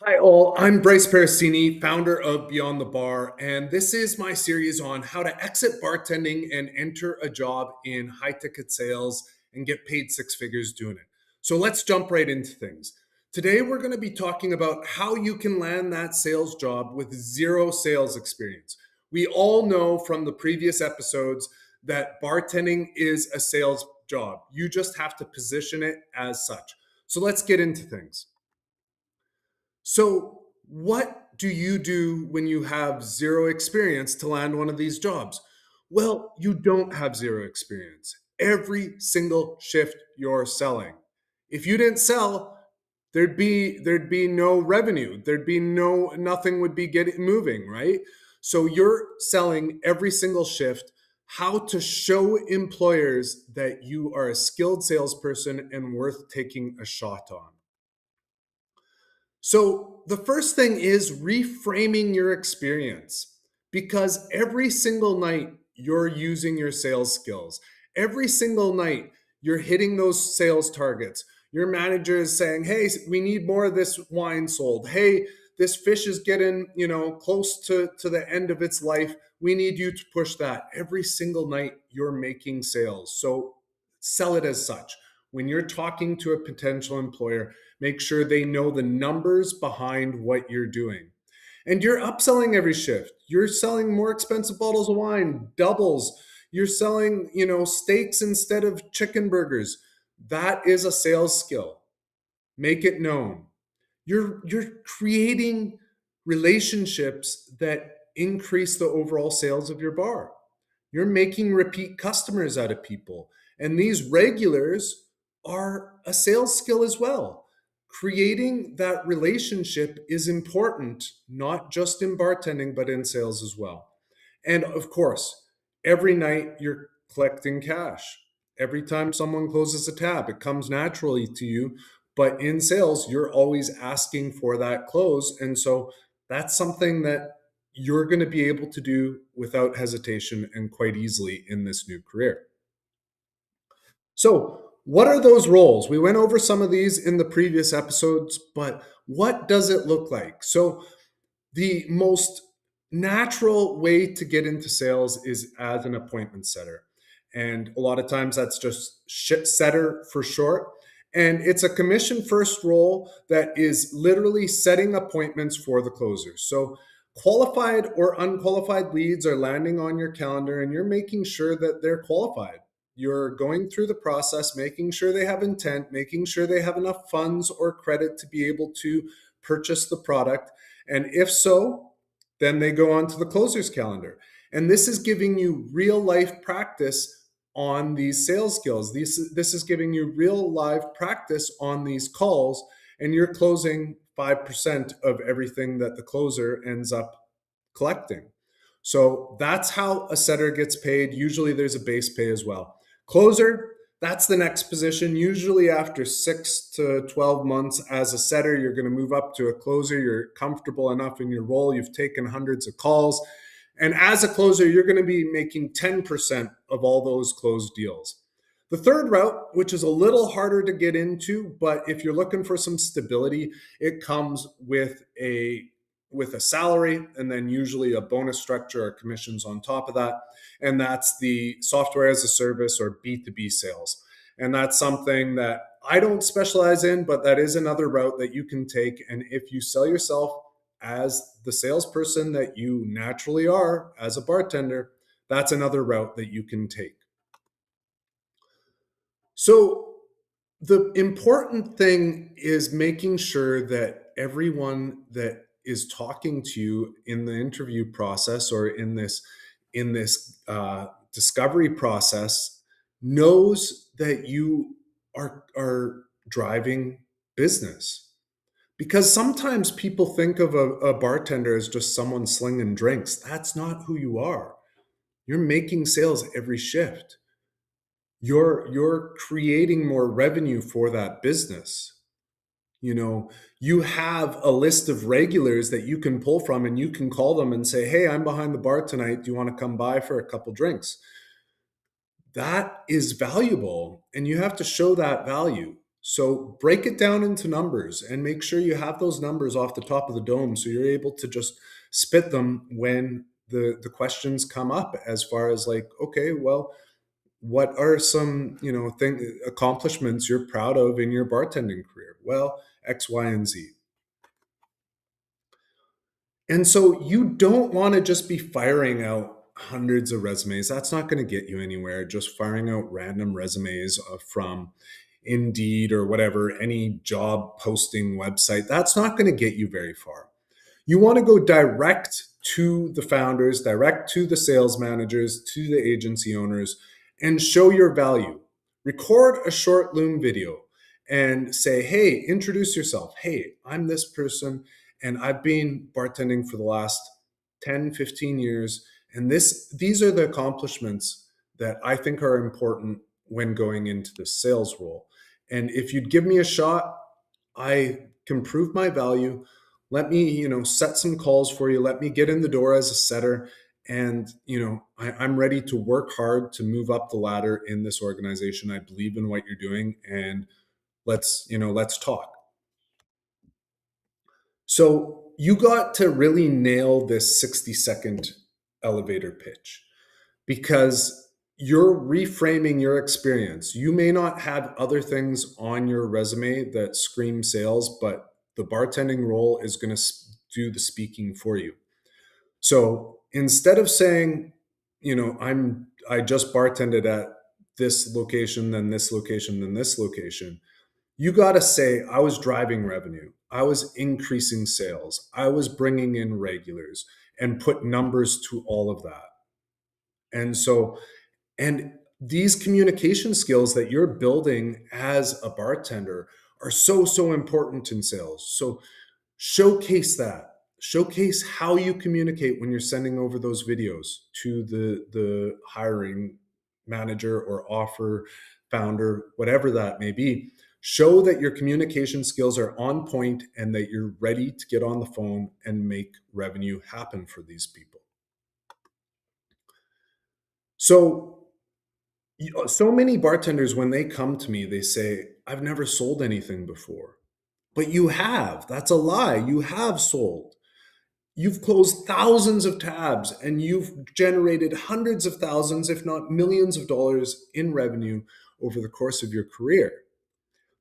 Hi, all. I'm Bryce Parasini, founder of Beyond the Bar, and this is my series on how to exit bartending and enter a job in high ticket sales and get paid six figures doing it. So let's jump right into things. Today, we're going to be talking about how you can land that sales job with zero sales experience. We all know from the previous episodes that bartending is a sales job. You just have to position it as such. So let's get into things. So, what do you do when you have zero experience to land one of these jobs? Well, you don't have zero experience. Every single shift you're selling. If you didn't sell, there'd be no revenue. There'd be nothing would be getting moving, right? So you're selling every single shift how to show employers that you are a skilled salesperson and worth taking a shot on. So, the first thing is reframing your experience because every single night you're using your sales skills. Every single night you're hitting those sales targets. Your manager is saying, "Hey, we need more of this wine sold. Hey, this fish is getting, close to the end of its life. We need you to push that." Every single night you're making sales. So, sell it as such. When you're talking to a potential employer, make sure they know the numbers behind what you're doing. And you're upselling every shift. You're selling more expensive bottles of wine, doubles. You're selling, steaks instead of chicken burgers. That is a sales skill. Make it known. You're creating relationships that increase the overall sales of your bar. You're making repeat customers out of people. And these regulars are a sales skill as well. Creating that relationship is important, not just in bartending, but in sales as well. And of course, every night you're collecting cash. Every time someone closes a tab, it comes naturally to you. But in sales, you're always asking for that close. And so that's something that you're going to be able to do without hesitation and quite easily in this new career. So, what are those roles? We went over some of these in the previous episodes, but what does it look like? So, the most natural way to get into sales is as an appointment setter. And a lot of times that's just shit setter for short. And it's a commission first role that is literally setting appointments for the closers. So qualified or unqualified leads are landing on your calendar and you're making sure that they're qualified. You're going through the process, making sure they have intent, making sure they have enough funds or credit to be able to purchase the product, and if so, then they go on to the closer's calendar. And this is giving you real life practice on these sales skills. This is giving you real live practice on these calls, and you're closing 5% of everything that the closer ends up collecting. So that's how a setter gets paid. Usually there's a base pay as well. Closer, that's the next position. Usually, after 6 to 12 months as a setter, you're going to move up to a closer. You're comfortable enough in your role. You've taken hundreds of calls. And as a closer, you're going to be making 10% of all those closed deals. The third route, which is a little harder to get into, but if you're looking for some stability, it comes with a salary and then usually a bonus structure or commissions on top of that. And that's the software as a service or B2B sales. And that's something that I don't specialize in, but that is another route that you can take. And if you sell yourself as the salesperson that you naturally are as a bartender, that's another route that you can take. So, the important thing is making sure that everyone that is talking to you in the interview process or in this discovery process knows that you are driving business, because sometimes people think of a bartender as just someone slinging drinks. That's not who you are. You're making sales every shift. You're creating more revenue for that business. You have a list of regulars that you can pull from, and you can call them and say, "Hey, I'm behind the bar tonight. Do you want to come by for a couple drinks?" That is valuable, and you have to show that value. So break it down into numbers and make sure you have those numbers off the top of the dome so you're able to just spit them when the questions come up, as far as like, okay, well, what are some, accomplishments you're proud of in your bartending career? Well, X, Y, and Z. And so you don't want to just be firing out hundreds of resumes. That's not going to get you anywhere. Just firing out random resumes from Indeed or whatever, any job posting website. That's not going to get you very far. You want to go direct to the founders, direct to the sales managers, to the agency owners, and show your value. Record a short Loom video and say, hey, introduce yourself. Hey, I'm this person, and I've been bartending for the last 10, 15 years. And these are the accomplishments that I think are important when going into the sales role. And if you'd give me a shot, I can prove my value. Let me, set some calls for you. Let me get in the door as a setter. And, I'm ready to work hard to move up the ladder in this organization. I believe in what you're doing. And let's talk. So you got to really nail this 60-second elevator pitch, because you're reframing your experience. You may not have other things on your resume that scream sales, but the bartending role is going to do the speaking for you. So instead of saying, I just bartended at this location, then this location, then this location, you got to say, I was driving revenue. I was increasing sales. I was bringing in regulars, and put numbers to all of that. And so, and these communication skills that you're building as a bartender are so, so important in sales. So showcase that. Showcase how you communicate when you're sending over those videos to the hiring manager or offer founder, whatever that may be. Show that your communication skills are on point and that you're ready to get on the phone and make revenue happen for these people. So so many bartenders, when they come to me, they say, I've never sold anything before. But you have. That's a lie. You have sold. You've closed thousands of tabs and you've generated hundreds of thousands, if not millions of dollars in revenue over the course of your career.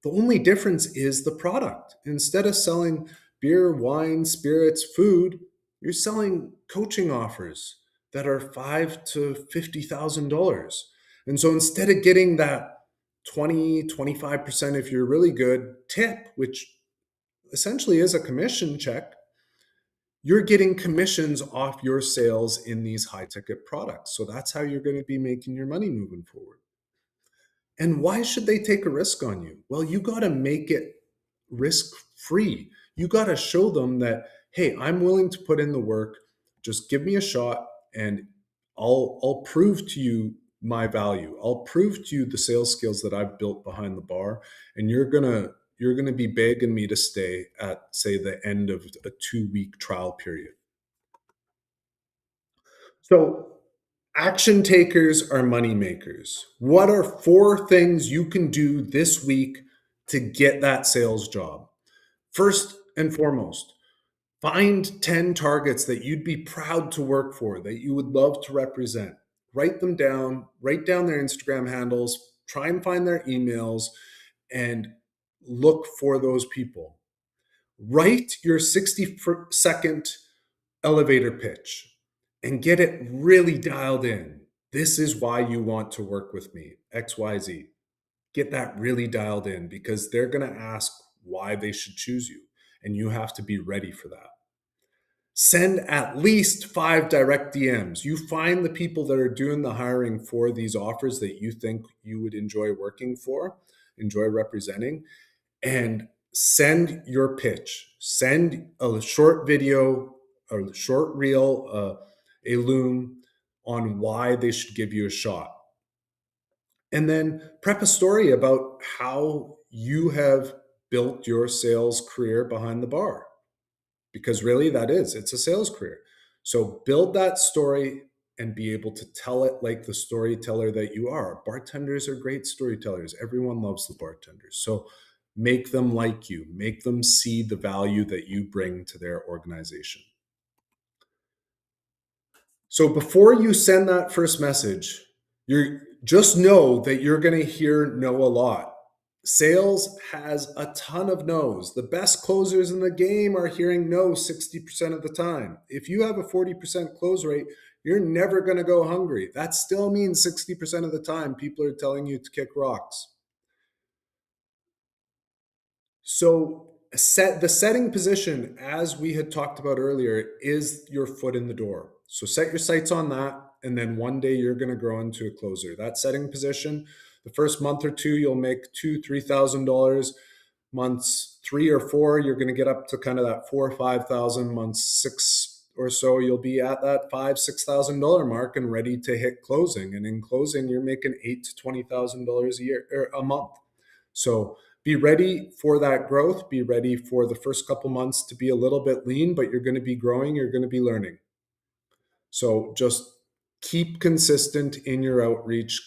The only difference is the product. Instead of selling beer, wine, spirits, food, you're selling coaching offers that are $5,000 to $50,000. And so instead of getting that 20, 25%, if you're really good, tip, which essentially is a commission check, you're getting commissions off your sales in these high ticket products. So that's how you're going to be making your money moving forward. And why should they take a risk on you? Well, you got to make it risk free. You got to show them that, hey, I'm willing to put in the work. Just give me a shot and I'll prove to you my value. I'll prove to you the sales skills that I've built behind the bar, and you're going to be begging me to stay at, say, the end of a 2-week trial period. So action takers are money makers. What are 4 things you can do this week to get that sales job? First and foremost, find 10 targets that you'd be proud to work for, that you would love to represent. Write them down, write down their Instagram handles, try and find their emails, and look for those people. Write your 60-second elevator pitch and get it really dialed in. This is why you want to work with me, XYZ. Get that really dialed in, because they're going to ask why they should choose you, and you have to be ready for that. Send at least 5 direct DMs. You find the people that are doing the hiring for these offers that you think you would enjoy working for, enjoy representing, and send your pitch. Send a short video, a short reel, a Loom on why they should give you a shot. And then prep a story about how you have built your sales career behind the bar, because really it's a sales career. So build that story and be able to tell it like the storyteller that you are. Bartenders are great storytellers. Everyone loves the bartenders. So Make them like you, make them see the value that you bring to their organization. So before you send that first message, you're just know that you're going to hear no a lot. Sales has a ton of no's. The best closers in the game are hearing no 60% of the time. If you have a 40% close rate, you're never going to go hungry. That still means 60% of the time people are telling you to kick rocks. So set the setting position, as we had talked about earlier, is your foot in the door. So set your sights on that, and then one day you're going to grow into a closer. That setting position, the first month or two, you'll make $2,000-$3,000. Months 3 or 4, you're going to get up to kind of that 4 or 5,000. Months 6 or so, you'll be at that $5,000-$6,000 mark and ready to hit closing. And in closing, you're making $8,000-$20,000 a year or a month. So be ready for that growth. Be ready for the first couple months to be a little bit lean, but you're going to be growing. You're going to be learning. So just keep consistent in your outreach.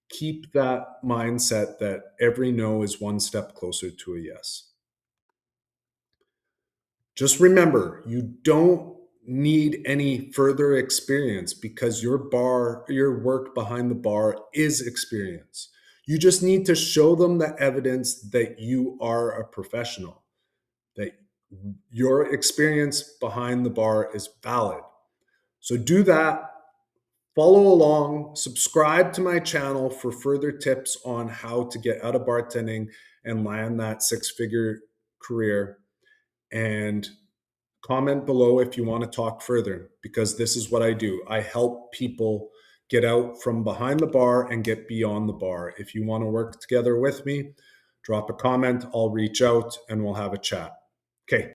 Keep that mindset that every no is one step closer to a yes. Just remember, you don't need any further experience because your work behind the bar is experience. You just need to show them the evidence that you are a professional, that your experience behind the bar is valid. So do that. Follow along, subscribe to my channel for further tips on how to get out of bartending and land that six-figure career. And comment below if you want to talk further, because this is what I do. I help people get out from behind the bar and get beyond the bar. If you want to work together with me, drop a comment, I'll reach out and we'll have a chat.